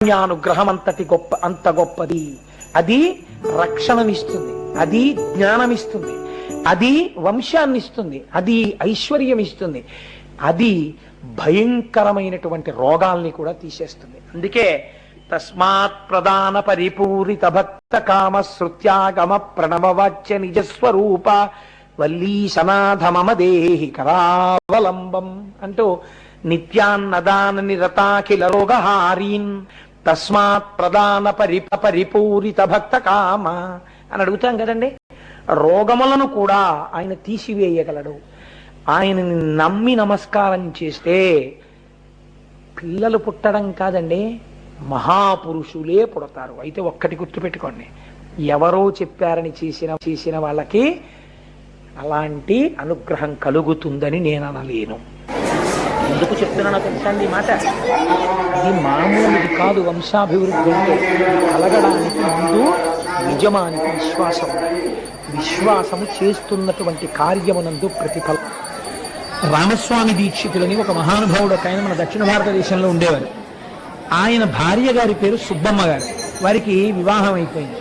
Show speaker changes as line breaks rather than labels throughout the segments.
జ్ఞానుగ్రహం అంత గొప్పది. అది రక్షణమిస్తుంది, అది జ్ఞానమిస్తుంది, అది వంశాన్ని ఇస్తుంది, అది ఐశ్వర్యం ఇస్తుంది, అది భయంకరమైనటువంటి రోగాల్ని కూడా తీసేస్తుంది. అందుకే తస్మాత్ ప్రధాన పరిపూరిత భక్త కామ శృత్యాగమ ప్రణవవాచ్య నిజస్వరూప వల్లీశనాథ మమ దేహి కరావలంబం అంటూ నిత్యాన్నదాన నిరతాఖిల రోగహారీన్ తస్మాత్ ప్రధాన పరిపూరిత భక్త కామ అని అడుగుతాం కదండి. రోగములను కూడా ఆయన తీసివేయగలడు. ఆయనని నమ్మి నమస్కారం చేస్తే పిల్లలు పుట్టడం కాదండి, మహాపురుషులే పుడతారు. అయితే ఒక్కటి గుర్తుపెట్టుకోండి, ఎవరో చెప్పారని చేసిన వాళ్ళకి అలాంటి అనుగ్రహం కలుగుతుందని నేను అనలేను. ఎందుకు చెప్తున్నానో తెలుసండి ఈ మాట? అది మామూలుది కాదు. వంశాభివృద్ధి అంటే కలగడానికి ముందు నిజమానికి విశ్వాసం ఉండాలి. విశ్వాసము చేస్తున్నటువంటి కార్యమునందు ప్రతిఫలం. రామస్వామి దీక్షితులని ఒక మహానుభావుడు ఒక ఆయన మన దక్షిణ భారతదేశంలో ఉండేవారు. ఆయన భార్య గారి పేరు సుబ్బమ్మ గారు. వారికి వివాహం అయిపోయింది.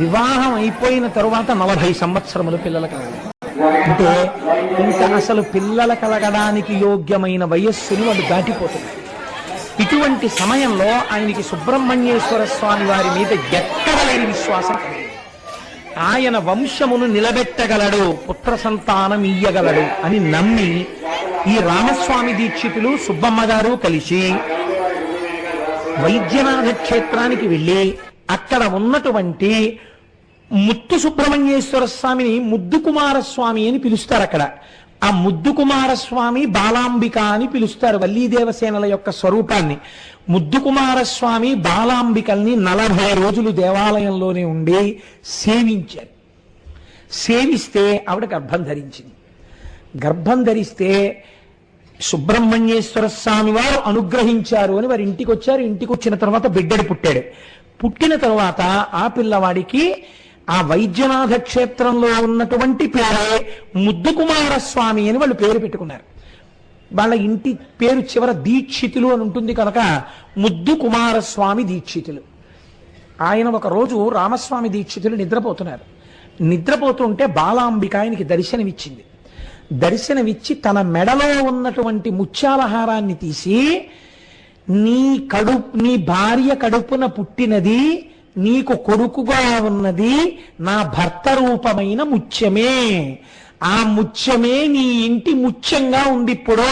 వివాహం అయిపోయిన తరువాత 40 సంవత్సరములు పిల్లలు కలగాలి. అంటే ఇంకా అసలు పిల్లలు కలగడానికి యోగ్యమైన వయస్సును వాళ్ళు దాటిపోతున్నారు. ఇటువంటి సమయంలో ఆయనకి సుబ్రహ్మణ్యేశ్వర స్వామి వారి మీద ఎక్కడ లేని విశ్వాసం కలిగింది. ఆయన వంశమును నిలబెట్టగలడు, పుత్ర సంతానం ఇయ్యగలడు అని నమ్మి ఈ రామస్వామి దీక్షితులు సుబ్బమ్మ గారు కలిసి వైద్యనాథ క్షేత్రానికి వెళ్ళి అక్కడ ఉన్నటువంటి ముత్తు సుబ్రహ్మణ్యేశ్వర స్వామిని ముద్దు కుమారస్వామి అని పిలుస్తారు. అక్కడ ఆ ముద్దు కుమారస్వామి బాలాంబిక అని పిలుస్తారు. వల్లీదేవసేనల యొక్క స్వరూపాన్ని. ముద్దు కుమారస్వామి బాలాంబికల్ని 40 రోజులు దేవాలయంలోనే ఉండి సేవించారు. సేవిస్తే ఆవిడ గర్భం ధరించింది. గర్భం ధరిస్తే సుబ్రహ్మణ్యేశ్వర స్వామి వారు అనుగ్రహించారు అని వారి ఇంటికి వచ్చారు. ఇంటికి వచ్చిన తర్వాత బిడ్డడు పుట్టాడు. పుట్టిన తర్వాత ఆ పిల్లవాడికి ఆ వైద్యనాథ క్షేత్రంలో ఉన్నటువంటి పేరే ముద్దు కుమారస్వామి అని వాళ్ళు పేరు పెట్టుకున్నారు. వాళ్ళ ఇంటి పేరు చివర దీక్షితులు అని ఉంటుంది కనుక ముద్దు కుమారస్వామి దీక్షితులు. ఆయన ఒకరోజు రామస్వామి దీక్షితులు నిద్రపోతున్నారు. నిద్రపోతుంటే బాలాంబిక ఆయనకి దర్శనమిచ్చింది. దర్శనమిచ్చి తన మెడలో ఉన్నటువంటి ముత్యాలహారాన్ని తీసి, నీ భార్య కడుపున పుట్టినది, నీకు కొడుకుగా ఉన్నది నా భర్త రూపమైన ముత్యమే. ఆ ముత్యమే నీ ఇంటి ముత్యంగా ఉంది. ఇప్పుడు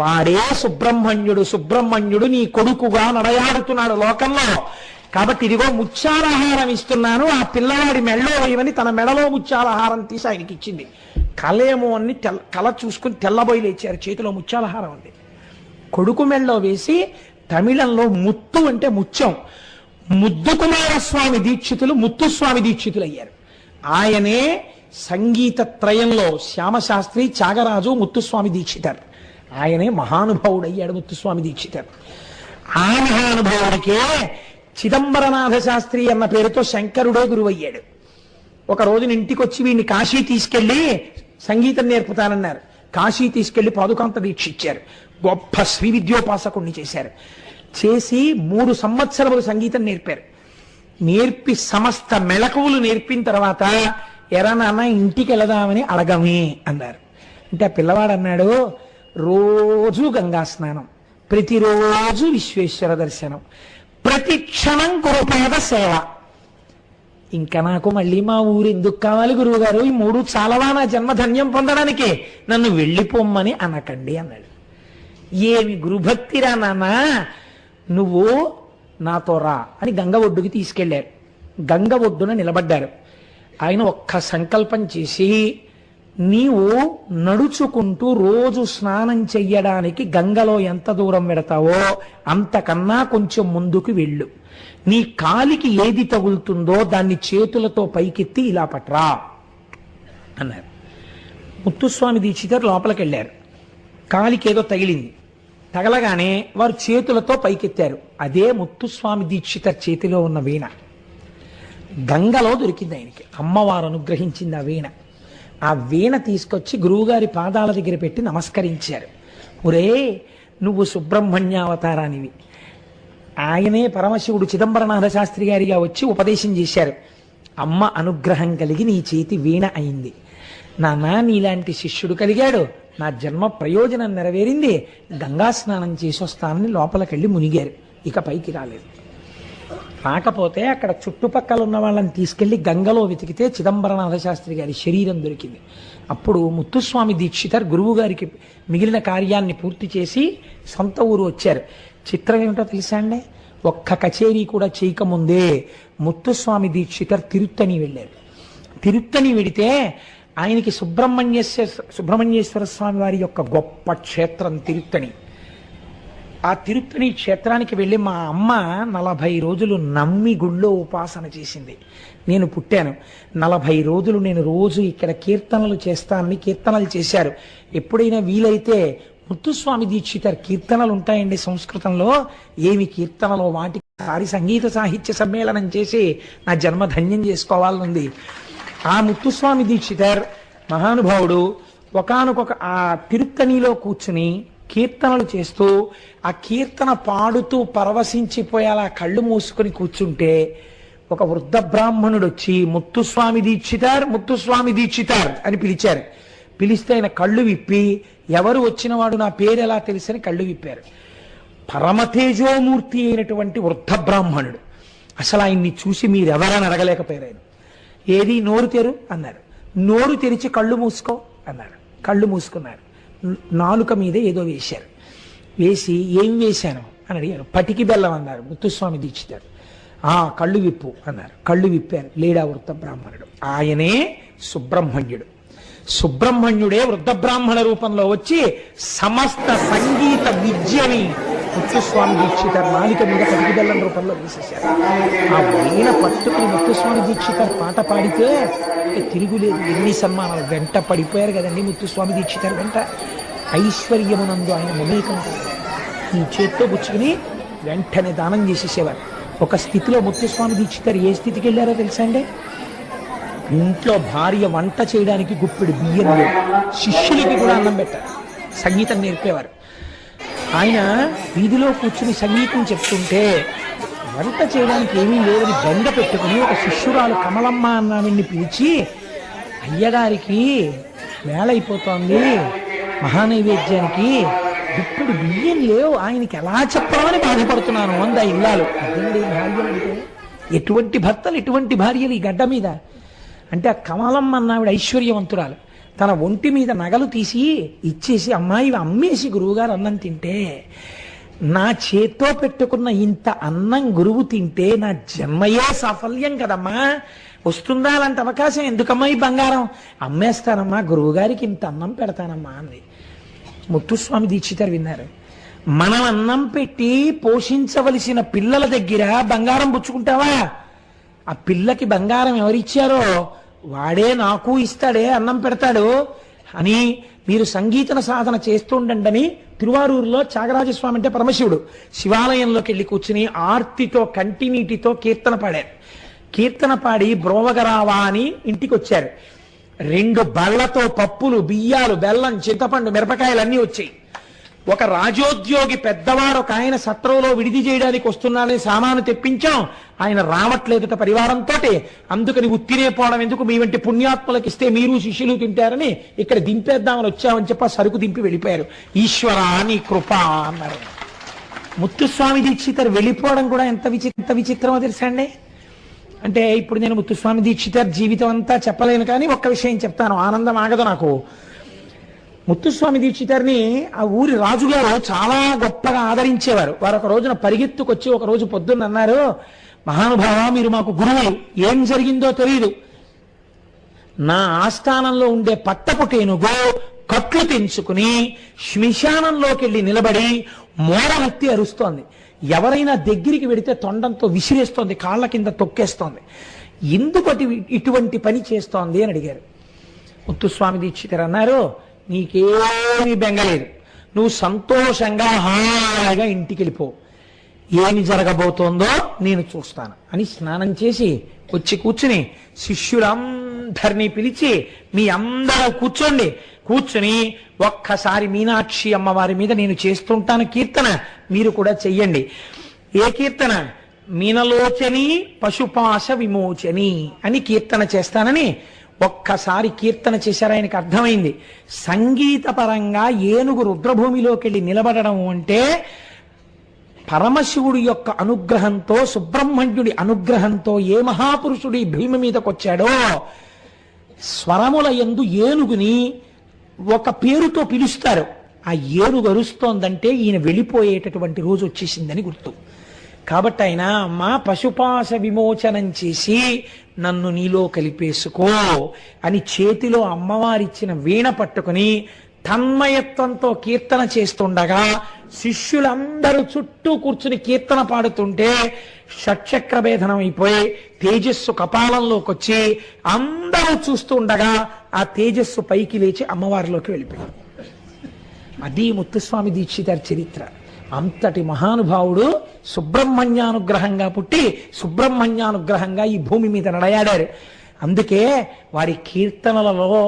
వాడే సుబ్రహ్మణ్యుడు. సుబ్రహ్మణ్యుడు నీ కొడుకుగా నడయాడుతున్నాడు లోకంలో. కాబట్టి ఇదిగో ముత్యాలహారం ఇస్తున్నాను, ఆ పిల్లవాడి మెడలో వేయమని తన మెడలో ముత్యాలహారం తీసి ఆయనకి ఇచ్చింది. కలేమో అని కల చూసుకుని తెల్లబోయి లేచారు. చేతిలో ముత్యాలహారం ఉంది. కొడుకు మెడలో వేసి తమిళంలో ముత్తు అంటే ముత్యం. ముద్దు కుమారస్వామి దీక్షితులు ముత్తుస్వామి దీక్షితులు అయ్యారు. ఆయనే సంగీత త్రయంలో శ్యామశాస్త్రి, త్యాగరాజు, ముత్తుస్వామి దీక్షితారు. ఆయనే మహానుభావుడు అయ్యాడు ముత్తుస్వామి దీక్షితారు. ఆ మహానుభావుడికే చిదంబరనాథ శాస్త్రి అన్న పేరుతో శంకరుడే గురువయ్యాడు. ఒక రోజున ఇంటికి వచ్చి వీడిని కాశీ తీసుకెళ్లి సంగీతం నేర్పుతానన్నారు. కాశీ తీసుకెళ్లి పాదుకాంత దీక్ష ఇచ్చారు. గొప్ప శ్రీ విద్యోపాసకుణ్ణి చేశారు. చేసి 3 సంవత్సరములు సంగీతం నేర్పారు. నేర్పి సమస్త మెళకువలు నేర్పిన తర్వాత ఎరా నాన్న ఇంటికి వెళదామని అడగమే అన్నారు. అంటే ఆ పిల్లవాడు అన్నాడు, రోజు గంగా స్నానం, ప్రతిరోజు విశ్వేశ్వర దర్శనం, ప్రతి క్షణం గురుపాద సేవ. ఇంకా నాకు మళ్ళీ మా ఊరు ఎందుకు కావాలి గురువుగారు? ఈ 3 చాలవా నా జన్మధన్యం పొందడానికి? నన్ను వెళ్ళిపోమ్మని అనకండి అన్నాడు. ఏమి గురుభక్తిరా నాన్న, నువ్వు నాతో రా అని గంగ ఒడ్డుకి తీసుకెళ్లారు. గంగ ఒడ్డున నిలబడ్డారు. ఆయన ఒక్క సంకల్పం చేసి, నీవు నడుచుకుంటూ రోజు స్నానం చెయ్యడానికి గంగలో ఎంత దూరం పెడతావో అంతకన్నా కొంచెం ముందుకు వెళ్ళు. నీ కాలికి ఏది తగులుతుందో దాన్ని చేతులతో పైకెత్తి ఇలా పట్రా అన్నారు. ముత్తుస్వామి దీక్షితారు లోపలికి వెళ్ళారు. కాలికి ఏదో తగిలింది. తగలగానే వారు చేతులతో పైకెత్తారు. అదే ముత్తుస్వామి దీక్షిత చేతిలో ఉన్న వీణ గంగలో దొరికింది ఆయనకి. అమ్మవారు అనుగ్రహించింది ఆ వీణ. ఆ వీణ తీసుకొచ్చి గురువుగారి పాదాల దగ్గర పెట్టి నమస్కరించారు. ఒరే, నువ్వు సుబ్రహ్మణ్యావతారానివి, ఆయనే పరమశివుడు చిదంబరనాథ శాస్త్రి గారిగా వచ్చి ఉపదేశం చేశారు. అమ్మ అనుగ్రహం కలిగి నీ చేతి వీణ అయింది. నాన్న నీలాంటి శిష్యుడు కలిగాడు, నా జన్మ ప్రయోజనం నెరవేరింది, గంగా స్నానం చేసి వస్తానని లోపలికెళ్ళి మునిగారు. ఇక పైకి రాలేదు. రాకపోతే అక్కడ చుట్టుపక్కల ఉన్న వాళ్ళని తీసుకెళ్లి గంగలో వెతికితే చిదంబరనాథ శాస్త్రి గారి శరీరం దొరికింది. అప్పుడు ముత్తుస్వామి దీక్షితర్ గురువు గారికి మిగిలిన కార్యాన్ని పూర్తి చేసి సొంత ఊరు వచ్చారు. చిత్రం ఏమిటో తెలుసా అండి, ఒక్క కచేరీ కూడా చేయకముందే ముత్తుస్వామి దీక్షితర్ తిరుత్తని వెళ్ళారు. తిరుత్తని వెడితే ఆయనకి సుబ్రహ్మణ్యేశ్వర స్వామి వారి యొక్క గొప్ప క్షేత్రం తిరుత్తని. ఆ తిరుత్తని క్షేత్రానికి వెళ్ళి మా అమ్మ 40 రోజులు నమ్మి గుళ్ళో ఉపాసన చేసింది. నేను పుట్టాను 40 రోజులు నేను రోజు ఇక్కడ కీర్తనలు చేస్తానని కీర్తనలు చేశారు. ఎప్పుడైనా వీలైతే ముత్తుస్వామి దీక్షితర్ కీర్తనలు ఉంటాయండి సంస్కృతంలో, ఏమి కీర్తనలో వాటికి సంగీత సాహిత్య సమ్మేళనం చేసి నా జన్మ ధన్యం చేసుకోవాలనుంది. ఆ ముత్తుస్వామి దీక్షితర్ మహానుభావుడు ఒకానొక ఆ తిరుత్తనిలో కూర్చుని కీర్తనలు చేస్తూ ఆ కీర్తన పాడుతూ పరవశించిపోయేలా కళ్ళు మూసుకొని కూర్చుంటే ఒక వృద్ధ బ్రాహ్మణుడు వచ్చి ముత్తుస్వామి దీక్షితార్ ముత్తుస్వామి దీక్షితార్ అని పిలిచారు. పిలిస్తే ఆయన కళ్ళు విప్పి ఎవరు వచ్చినవాడు నా పేరు ఎలా తెలుసని కళ్ళు విప్పారు. పరమతేజోమూర్తి అయినటువంటి వృద్ధ బ్రాహ్మణుడు. అసలు ఆయన్ని చూసి మీరెవరని అడగలేకపోయారు. ఆయన ఏది నోరు తెరు అన్నారు. నోరు తెరిచి కళ్ళు మూసుకో అన్నారు. కళ్ళు మూసుకున్నారు. నాలుక మీద ఏదో వేశారు. వేసి ఏం వేశాను అని అడిగారు. పటికి బెల్లం అన్నారు ముత్తుస్వామి దీక్షితారు. కళ్ళు విప్పు అన్నారు. కళ్ళు విప్పారు. లేడా వృద్ధ బ్రాహ్మణుడు. ఆయనే సుబ్రహ్మణ్యుడు. సుబ్రహ్మణ్యుడే వృద్ధ బ్రాహ్మణ రూపంలో వచ్చి సమస్త సంగీత విద్యని ముత్తుస్వామి దీక్షితర్ నాలిక మీద పటికి బెల్లం రూపంలో వేసేశారు. ఆ వీణ పట్టుకుని ముత్తుస్వామి దీక్షితర్ పాట పాడితే తిరుగులేదు. ఎన్ని సన్మానాలు వెంట పడిపోయారు కదండి ముత్తుస్వామి దీక్షితర్ వెంట. ఐశ్వర్యమునందు ఆయన మమేకంగా ఈ చేత్తో పుచ్చుకుని వెంటనే దానం చేసేసేవారు. ఒక స్థితిలో ముత్తుస్వామి దీక్షితర్ ఏ స్థితికి వెళ్ళారో తెలుసా అండి, ఇంట్లో భార్య వంట చేయడానికి గుప్పిడి బియ్యం లేదు, శిష్యులకి కూడా అన్నం పెట్టారు, సంగీతం నేర్పేవారు. ఆయన వీధిలో కూర్చుని సంగీతం చెప్తుంటే వంట చేయడానికి ఏమీ లేదని బెండ పెట్టుకుని ఒక శిష్యురాలు కమలమ్మ అన్నావిని పిలిచి, అయ్యగారికి వేళ అయిపోతోంది, మహానైవేద్యానికి గుప్పిడి బియ్యం లేవు, ఆయనకి ఎలా చెప్పామని బాధపడుతున్నాను అందా ఇల్లాలు. అదండి భార్యలు అంటే, ఎటువంటి భర్తలు ఎటువంటి భార్యలు ఈ గడ్డ మీద అంటే. ఆ కమలమ్మ అన్నావిడ ఐశ్వర్యవంతురాలు. తన ఒంటి మీద నగలు తీసి ఇచ్చేసి, అమ్మాయి అమ్మేసి గురువుగారు అన్నం తింటే, నా చేత్తో పెట్టుకున్న ఇంత అన్నం గురువు తింటే నా జన్మయే సాఫల్యం కదమ్మా, వస్తుందా అలాంటి అవకాశం, ఎందుకమ్మా ఈ బంగారం, అమ్మేస్తానమ్మా గురువుగారికి ఇంత అన్నం పెడతానమ్మా అంది. ముత్తుస్వామి దీక్షితారు విన్నారు. మనం అన్నం పెట్టి పోషించవలసిన పిల్లల దగ్గర బంగారం పుచ్చుకుంటావా? ఆ పిల్లకి బంగారం ఎవరిచ్చారో వాడే నాకు ఇస్తాడే, అన్నం పెడతాడు అని మీరు సంగీతన సాధన చేస్తుండండి. తిరువారూరులో త్యాగరాజస్వామి అంటే పరమశివుడు శివాలయంలోకి వెళ్ళి కూర్చుని ఆర్తితో కంటినీటితో కీర్తన పాడారు. కీర్తన పాడి బ్రోవగరావా అని ఇంటికి వచ్చారు. 2 బళ్లతో పప్పులు, బియ్యాలు, బెల్లం, చింతపండు, మిరపకాయలు అన్నీ వచ్చాయి. ఒక రాజోద్యోగి పెద్దవాడు ఒక ఆయన సత్రంలో విడిది చేయడానికి వస్తున్నాడని సామాను తెప్పించాం, ఆయన రావట్లేదుట పరివారంతో, అందుకని ఉత్తినే పోవడం ఎందుకు, మీ వంటి పుణ్యాత్మలకు ఇస్తే మీరు శిష్యులు తింటారని ఇక్కడ దింపేద్దామని వచ్చామని చెప్పి సరుకు దింపి వెళ్ళిపోయారు. ఈశ్వరా నీ కృప అన్నారు. ముత్తుస్వామి దీక్షితర్ వెళ్ళిపోవడం కూడా ఎంత విచిత్రమో తెలుసా అండి. అంటే ఇప్పుడు నేను ముత్తుస్వామి దీక్షితర్ జీవితం అంతా చెప్పలేను, కానీ ఒక్క విషయం చెప్తాను, ఆనందం ఆగదు నాకు. ముత్తుస్వామి దీక్షితర్ని ఆ ఊరి రాజుగారు చాలా గొప్పగా ఆదరించేవారు. వారు ఒక రోజున పరిగెత్తుకొచ్చి ఒక రోజు పొద్దున్న అన్నారు, మహానుభావ మీరు మాకు గురువులు, ఏం జరిగిందో తెలియదు, నా ఆస్థానంలో ఉండే పట్టపుటేనుగో కట్లు తెంచుకుని శ్మశానంలోకి వెళ్ళి నిలబడి మోడవెత్తి అరుస్తోంది, ఎవరైనా దగ్గరికి వెడితే తొండంతో విసిరేస్తోంది, కాళ్ళ కింద తొక్కేస్తోంది, ఎందుకు ఇటువంటి పని చేస్తోంది అని అడిగారు. ముత్తుస్వామి దీక్షితర్ అన్నారు, నీకేమీ బెంగలేదు, నువ్వు సంతోషంగా హాయిగా ఇంటికి వెళ్ళిపో, ఏమి జరగబోతోందో నేను చూస్తాను అని స్నానం చేసి వచ్చి కూర్చుని శిష్యులందరినీ పిలిచి, మీ అందరూ కూర్చొని ఒక్కసారి మీనాక్షి అమ్మవారి మీద నేను చేస్తుంటాను కీర్తన, మీరు కూడా చెయ్యండి. ఏ కీర్తన? మీనలోచని పశుపాశ విమోచని అని కీర్తన చేస్తానని ఒక్కసారి కీర్తన చేశారు. ఆయనకు అర్థమైంది సంగీతపరంగా ఏనుగు రుద్రభూమిలోకి వెళ్ళి నిలబడడం అంటే పరమశివుడి యొక్క అనుగ్రహంతో, సుబ్రహ్మణ్యుడి అనుగ్రహంతో ఏ మహాపురుషుడి భీమ మీదకొచ్చాడో స్వరముల యందు ఏనుగుని ఒక పేరుతో పిలుస్తారు. ఆ ఏనుగు అరుస్తోందంటే ఈయన వెళ్ళిపోయేటటువంటి రోజు వచ్చేసిందని గుర్తు. కాబట్టి ఆయన మా పశుపాశ విమోచనం చేసి నన్ను నీలో కలిపేసుకో అని చేతిలో అమ్మవారిచ్చిన వీణ పట్టుకుని తన్మయత్వంతో కీర్తన చేస్తుండగా శిష్యులందరూ చుట్టూ కూర్చుని కీర్తన పాడుతుంటే షట్చక్రభేదనం అయిపోయి తేజస్సు కపాలంలోకి వచ్చి అందరూ చూస్తుండగా ఆ తేజస్సు పైకి లేచి అమ్మవారిలోకి వెళ్ళిపోయింది. అది ముత్తుస్వామి దీక్షితారి చరిత్ర. అంతటి మహానుభావుడు సుబ్రహ్మణ్యానుగ్రహంగా పుట్టి సుబ్రహ్మణ్యానుగ్రహంగా ఈ భూమి మీద నడయాడారు. అందుకే వారి కీర్తనలలో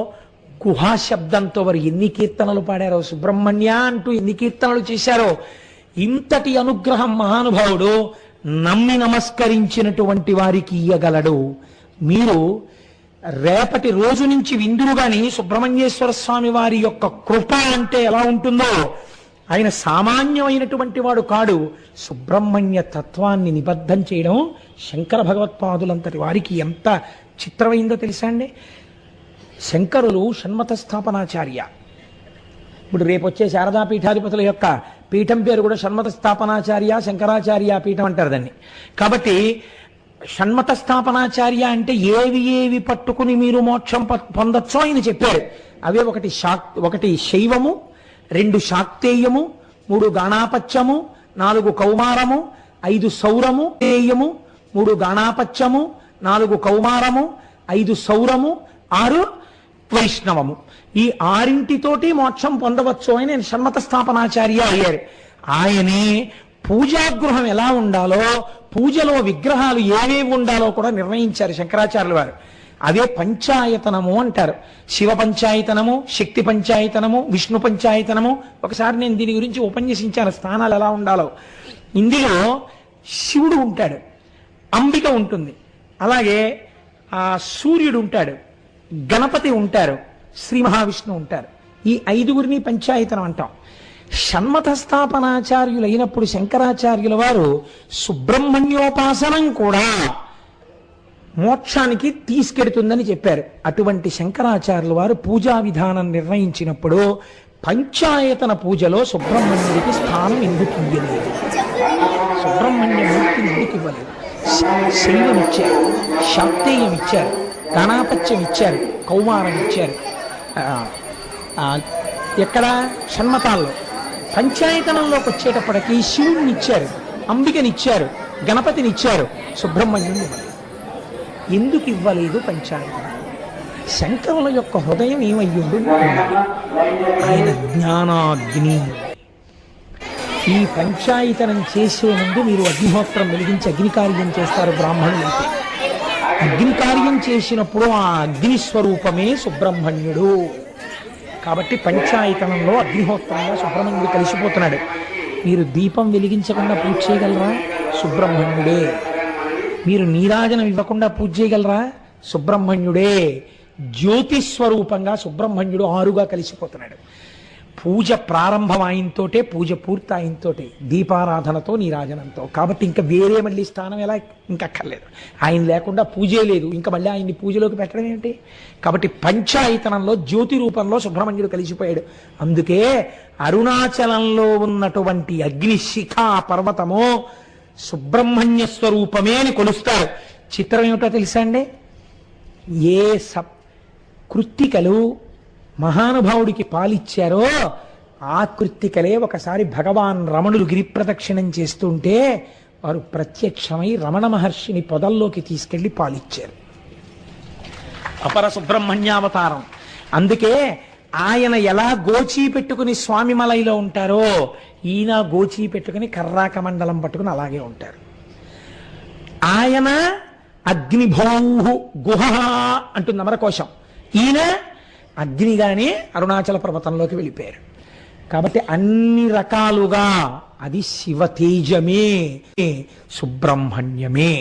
గుహాశబ్దంతో వారు ఎన్ని కీర్తనలు పాడారో, సుబ్రహ్మణ్య అంటూ ఎన్ని కీర్తనలు చేశారో. ఇంతటి అనుగ్రహం మహానుభావుడు నమ్మి నమస్కరించినటువంటి వారికి ఇయ్యగలడు. మీరు రేపటి రోజు నుంచి విందురు గాని సుబ్రహ్మణ్యేశ్వర స్వామి వారి యొక్క కృప అంటే ఎలా ఉంటుందో. ఆయన సామాన్యమైనటువంటి వాడు కాడు. సుబ్రహ్మణ్య తత్వాన్ని నిబద్ధం చేయడం శంకర భగవత్పాదులంతటి వారికి ఎంత చిత్రమైందో తెలుసా అండి. శంకరులు షణ్మత స్థాపనాచార్య. ఇప్పుడు రేపు వచ్చే శారదా పీఠాధిపతుల యొక్క పీఠం పేరు కూడా షణ్మత స్థాపనాచార్య, శంకరాచార్య పీఠం అంటారు దాన్ని. కాబట్టి షణ్మత స్థాపనాచార్య అంటే ఏవి పట్టుకుని మీరు మోక్షం పొందొచ్చో ఆయన చెప్పారు. అవే ఒకటి శైవము, 2 శాక్తేయము, 3 గాణాపత్యము, 4 కౌమారము, 5 సౌరము తేయము, 3 గాణాపత్యము, 4 కౌమారము, 5 సౌరము, 6 వైష్ణవము. ఈ 6 మోక్షం పొందవచ్చు అని నేను షణ్మత స్థాపనాచార్య అయ్యారు. ఆయనే పూజాగృహం ఎలా ఉండాలో, పూజలో విగ్రహాలు ఏవేవి ఉండాలో కూడా నిర్ణయించారు శంకరాచార్యుల వారు. అవే పంచాయతనము అంటారు. శివ పంచాయతనము, శక్తి పంచాయతనము, విష్ణు పంచాయతనము. ఒకసారి నేను దీని గురించి ఉపన్యసించాను, స్థానాలు ఎలా ఉండాలో. ఇందులో శివుడు ఉంటాడు, అంబిక ఉంటుంది, అలాగే సూర్యుడు ఉంటాడు, గణపతి ఉంటారు, శ్రీ మహావిష్ణువు ఉంటారు. ఈ 5గురిని పంచాయతనం అంటాం. షణ్మత స్థాపనాచార్యులు అయినప్పుడు శంకరాచార్యుల వారు సుబ్రహ్మణ్యోపాసనం కూడా మోక్షానికి తీసుకెడుతుందని చెప్పారు. అటువంటి శంకరాచార్యుల వారు పూజా విధానం నిర్ణయించినప్పుడు పంచాయతన పూజలో సుబ్రహ్మణ్యుడికి స్థానం ఎందుకు ఇవ్వలేదు, సుబ్రహ్మణ్యమూర్తిని ఎందుకు ఇవ్వలేదు? శైవం ఇచ్చారు, శాక్తేయం ఇచ్చారు, గణాపత్యం ఇచ్చారు, కౌమారం ఇచ్చారు. ఎక్కడ? షణ్మతాల్లో. పంచాయతనంలోకి వచ్చేటప్పటికి శివుడిని ఇచ్చారు, అంబికనిచ్చారు, గణపతినిచ్చారు, సుబ్రహ్మణ్యుని ఇవ్వలేదు. ఎందుకు ఇవ్వలేదు పంచాయతనం? శంకరుల యొక్క హృదయం ఏమయ్యుండు? ఆయన జ్ఞానాగ్ని. ఈ పంచాయతనం చేసే ముందు మీరు అగ్నిహోత్రం వెలిగించి అగ్నికార్యం చేస్తారు బ్రాహ్మణులైతే. అగ్నికార్యం చేసినప్పుడు ఆ అగ్ని స్వరూపమే సుబ్రహ్మణ్యుడు. కాబట్టి పంచాయతనంలో అగ్నిహోత్రంగా సుబ్రహ్మణ్యుడు కలిసిపోతున్నాడు. మీరు దీపం వెలిగించకుండా పూజ చేయగలరా? సుబ్రహ్మణ్యుడే. మీరు నీరాజనం ఇవ్వకుండా పూజ చేయగలరా? సుబ్రహ్మణ్యుడే. జ్యోతిస్వరూపంగా సుబ్రహ్మణ్యుడు 6గా కలిసిపోతున్నాడు. పూజ ప్రారంభం ఆయనతోటే, పూజ పూర్తి ఆయనతోటే, దీపారాధనతో, నీరాజనంతో. కాబట్టి ఇంకా వేరే మళ్ళీ స్థానం ఎలా ఇంకక్కర్లేదు. ఆయన లేకుండా పూజే లేదు, ఇంకా మళ్ళీ ఆయన్ని పూజలోకి పెట్టడం ఏమిటి? కాబట్టి పంచాయతనంలో జ్యోతి రూపంలో సుబ్రహ్మణ్యుడు కలిసిపోయాడు. అందుకే అరుణాచలంలో ఉన్నటువంటి అగ్నిశిఖా పర్వతము సుబ్రహ్మణ్య స్వరూపమే అని కొలుస్తారు. చిత్రం ఏమిటో తెలుసా అండి? ఏ కృత్తికలు మహానుభావుడికి పాలిచ్చారో ఆ కృత్తికలే ఒకసారి భగవాన్ రమణులు గిరిప్రదక్షిణం చేస్తుంటే వారు ప్రత్యక్షమై రమణ మహర్షిని పొదల్లోకి తీసుకెళ్లి పాలిచ్చారు. అపర సుబ్రహ్మణ్యావతారం. అందుకే ఆయన ఎలా గోచీ పెట్టుకుని స్వామి మలైలో ఉంటారో ఈయన గోచీ పెట్టుకుని కర్రాక మండలం పట్టుకుని అలాగే ఉంటారు. ఆయన అగ్నిభౌహు గుహ అంటుంది అమరకోశం. ఈయన అగ్నిగానే అరుణాచల పర్వతంలోకి వెళ్ళిపోయారు. కాబట్టి అన్ని రకాలుగా అది శివతేజమే, సుబ్రహ్మణ్యమే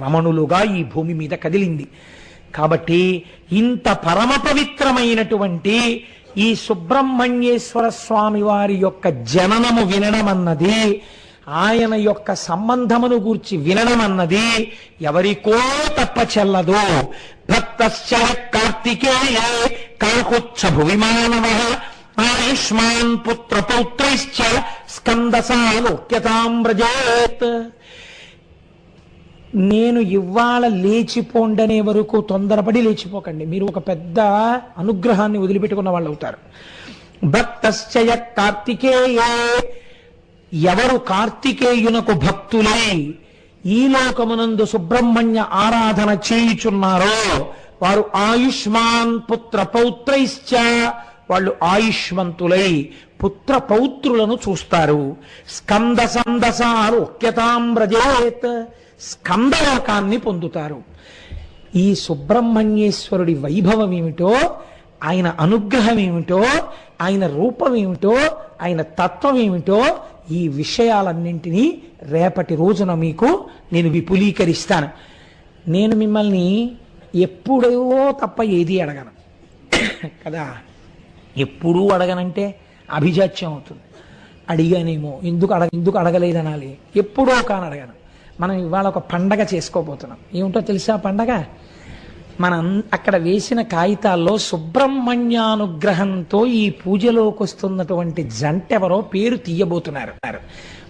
రమణులుగా ఈ భూమి మీద కదిలింది. కాబట్టి ఇంత పరమ పవిత్రమైనటువంటి ఈ సుబ్రహ్మణ్యేశ్వర స్వామి వారి యొక్క జననము వినడం అన్నది, ఆయన యొక్క సంబంధమును గూర్చి వినడం అన్నది ఎవరికో తప్ప చెల్లదు. భక్తశ్చ కార్తికేయ కాకుచ్చ భువిమానవ ఆయుష్మాన్ పుత్ర పౌత్రైశ్చ స్కందసాలోక్యతాం వ్రజేత్. నేను ఇవాళ లేచిపోండనే వరకు తొందరపడి లేచిపోకండి. మీరు ఒక పెద్ద అనుగ్రహాన్ని వదిలిపెట్టుకున్న వాళ్ళు అవుతారు. భక్తశ్చయ కార్తికేయే, ఎవరు కార్తికేయునకు భక్తులై ఈ లోకమునందు సుబ్రహ్మణ్య ఆరాధన చేయుచున్నారో వారు ఆయుష్మాన్ పుత్ర పౌత్రైశ్చ, వాళ్ళు ఆయుష్మంతులై పుత్ర పౌత్రులను చూస్తారు. స్కంద సందసారోక్యతాం వ్రజేత్, స్కందలోకాన్ని పొందుతారు. ఈ సుబ్రహ్మణ్యేశ్వరుడి వైభవం ఏమిటో, ఆయన అనుగ్రహం ఏమిటో, ఆయన రూపం ఏమిటో, ఆయన తత్వం ఏమిటో, ఈ విషయాలన్నింటినీ రేపటి రోజున మీకు నేను విపులీకరిస్తాను. నేను మిమ్మల్ని ఎప్పుడో తప్ప ఏది అడగను కదా. ఎప్పుడూ అడగనంటే అభిజాత్యం అవుతుంది. అడిగానేమో, ఎందుకు అడగలేదనాలి. ఎప్పుడో కాని అడగను. మనం ఇవాళ ఒక పండగ చేసుకోబోతున్నాం. ఏమిటో తెలుసా పండగ? మనం అక్కడ వేసిన కాగితాల్లో సుబ్రహ్మణ్యానుగ్రహంతో ఈ పూజలోకి వస్తున్నటువంటి జంట ఎవరో పేరు తీయబోతున్నారు.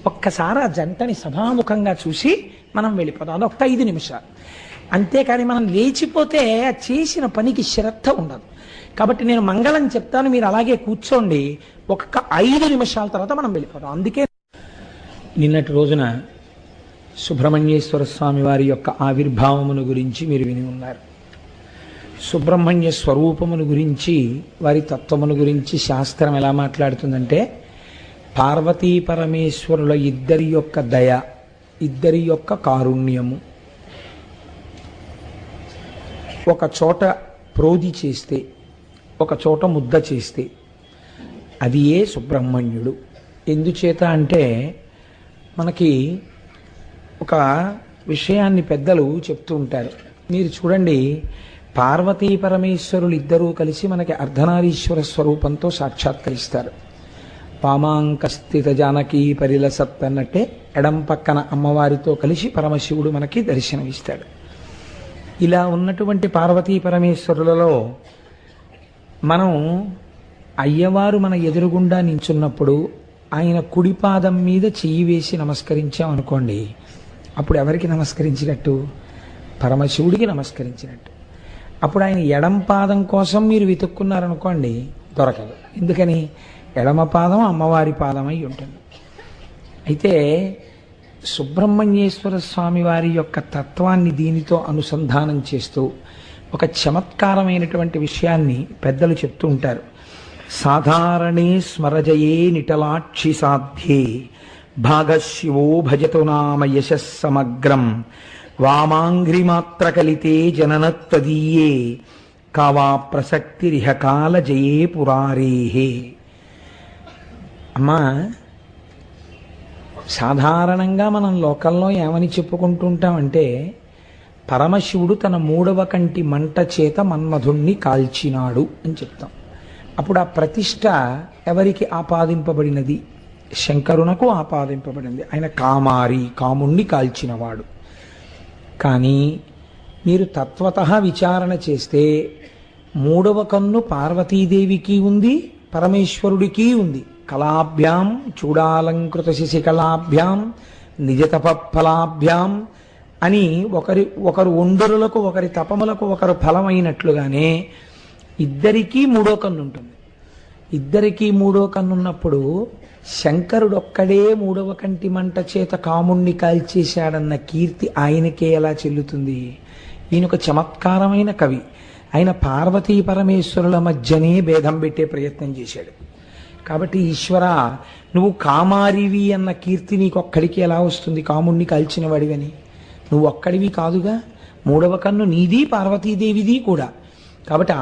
ఒక్కసారి ఆ జంటని సభాముఖంగా చూసి మనం వెళ్ళిపోతాం. అదొక్క 5 నిమిషాలు. అంతేకాని మనం లేచిపోతే చేసిన పనికి శ్రద్ధ ఉండదు. కాబట్టి నేను మంగళం చెప్తాను, మీరు అలాగే కూర్చోండి. ఒక్క 5 నిమిషాల తర్వాత మనం వెళ్ళిపోతాం. అందుకే నిన్నటి రోజున సుబ్రహ్మణ్యేశ్వర స్వామి వారి యొక్క ఆవిర్భావమును గురించి మీరు విని ఉన్నారు. సుబ్రహ్మణ్య స్వరూపమును గురించి, వారి తత్వమును గురించి శాస్త్రం ఎలా మాట్లాడుతుందంటే, పార్వతీ పరమేశ్వరుల ఇద్దరి యొక్క దయ, ఇద్దరి యొక్క కారుణ్యము ఒక చోట ప్రోది చేస్తే, ఒక చోట ముద్ద చేస్తే అది ఏ సుబ్రహ్మణ్యుడు. ఎందుచేత అంటే మనకి ఒక విషయాన్ని పెద్దలు చెప్తూ ఉంటారు. మీరు చూడండి, పార్వతీ పరమేశ్వరులు ఇద్దరూ కలిసి మనకి అర్ధనారీశ్వర స్వరూపంతో సాక్షాత్కరిస్తారు. వామాంకస్థిత జానకీ పరిలసత్ అన్నట్టే ఎడం పక్కన అమ్మవారితో కలిసి పరమశివుడు మనకి దర్శనమిస్తాడు. ఇలా ఉన్నటువంటి పార్వతీ పరమేశ్వరులలో మనం అయ్యవారు మన ఎదురుగుండా నించున్నప్పుడు ఆయన కుడిపాదం మీద చెయ్యి వేసి నమస్కరించామనుకోండి, అప్పుడు ఎవరికి నమస్కరించినట్టు? పరమశివుడికి నమస్కరించినట్టు. అప్పుడు ఆయన ఎడం పాదం కోసం మీరు వెతుక్కున్నారనుకోండి, దొరకదు. ఎందుకని? ఎడమ పాదం అమ్మవారి పాదం అయి ఉంటుంది. అయితే సుబ్రహ్మణ్యేశ్వర స్వామి వారి యొక్క తత్వాన్ని దీనితో అనుసంధానం చేస్తూ ఒక చమత్కారమైనటువంటి విషయాన్ని పెద్దలు చెప్తూ ఉంటారు. సాధారణే స్మరజయే నిటలాక్షి సాధ్యే భాగశివో భజతు నామ యశస్సమగ్రం వామాంఘ్రిమాత్రకలితే జననత్వదీయే కావా ప్రసక్తిరిహ కాల జయే పురారేహే. అమ్మా, సాధారణంగా మనం లోకంలో ఏమని చెప్పుకుంటుంటామంటే, పరమశివుడు తన 3వ కంటి మంట చేత మన్మధుణ్ణి కాల్చినాడు అని చెప్తాం. అప్పుడు ఆ ప్రతిష్ట ఎవరికి ఆపాదింపబడినది? శంకరునకు ఆపాదింపబడింది. ఆయన కామారి, కాముణ్ణి కాల్చినవాడు. కానీ మీరు తత్వతః విచారణ చేస్తే 3వ కన్ను పార్వతీదేవికి ఉంది, పరమేశ్వరుడికి ఉంది. కళాభ్యాం చూడాలంకృత శశికళాభ్యాం నిజతపఫలాభ్యాం అని ఒకరు ఒండరులకు, ఒకరి తపములకు ఒకరు ఫలమైనట్లుగానే ఇద్దరికీ 3వ కన్ను ఉంటుంది. ఇద్దరికీ 3వ కన్ను ఉన్నప్పుడు శంకరుడొక్కడే 3వ కంటి మంట చేత కాముణ్ణి కాల్చేశాడన్న కీర్తి ఆయనకే ఎలా చెల్లుతుంది? ఈయన ఒక చమత్కారమైన కవి. ఆయన పార్వతీ పరమేశ్వరుల మధ్యనే భేదం పెట్టే ప్రయత్నం చేశాడు. కాబట్టి ఈశ్వర, నువ్వు కామారివి అన్న కీర్తి నీకొక్కడికి ఎలా వస్తుంది? కాముణ్ణి కాల్చిన వాడివని. నువ్వు ఒక్కడివి కాదుగా, 3వ కన్ను నీది, పార్వతీదేవిది కూడా. కాబట్టి